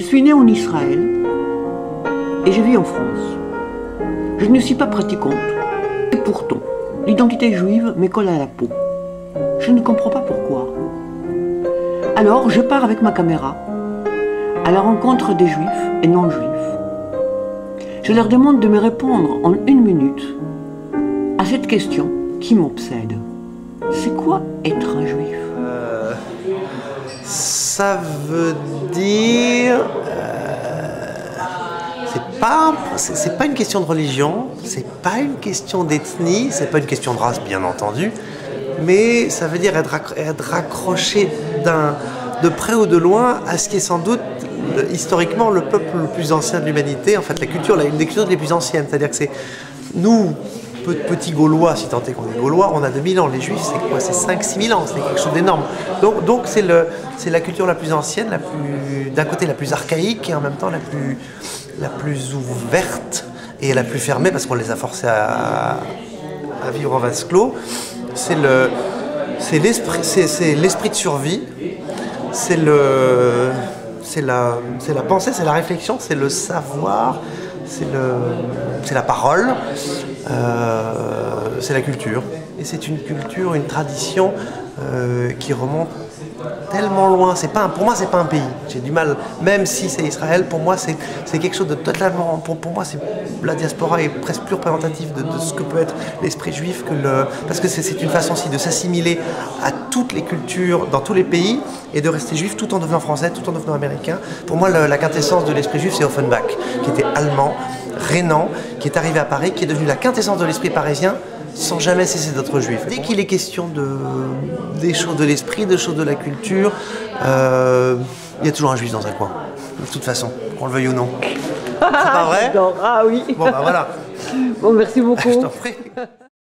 suis née en Israël et je vis en France. Je ne suis pas pratiquante et pourtant, l'identité juive me colle à la peau. Je ne comprends pas pourquoi. Alors, je pars avec ma caméra à la rencontre des juifs et non-juifs. Je leur demande de me répondre en 1 minute à cette question qui m'obsède. C'est quoi être un juif? Ça veut dire... c'est pas une question de religion, c'est pas une question d'ethnie, c'est pas une question de race, bien entendu, mais ça veut dire être accroché de près ou de loin à ce qui est sans doute historiquement le peuple le plus ancien de l'humanité, en fait une des cultures les plus anciennes, c'est-à-dire que c'est nous, petits Gaulois, si tant est qu'on est Gaulois, on a 2000 ans, les Juifs c'est quoi? C'est 5-6 000 ans, c'est quelque chose d'énorme. Donc c'est la culture la plus ancienne, d'un côté la plus archaïque et en même temps la plus ouverte et la plus fermée parce qu'on les a forcés à vivre en vase clos. C'est l'esprit de survie, c'est la pensée, c'est la réflexion, c'est le savoir, c'est la parole, c'est la culture. Et c'est une culture, une tradition qui remonte tellement loin. Pour moi, c'est pas un pays. J'ai du mal, même si c'est Israël, pour moi, c'est quelque chose de totalement... Pour moi, la diaspora est presque plus représentative de ce que peut être l'esprit juif parce que c'est une façon aussi de s'assimiler à toutes les cultures, dans tous les pays, et de rester juif tout en devenant français, tout en devenant américain. Pour moi, la quintessence de l'esprit juif, c'est Offenbach, qui était allemand, rhénan, qui est arrivé à Paris, qui est devenu la quintessence de l'esprit parisien, sans jamais cesser d'être juif. Dès qu'il est question des choses de l'esprit, des choses de la culture, il y a toujours un juif dans un coin, de toute façon, qu'on le veuille ou non. C'est pas vrai? Ah oui. Bon, bah voilà. Bon, merci beaucoup. Je t'en prie.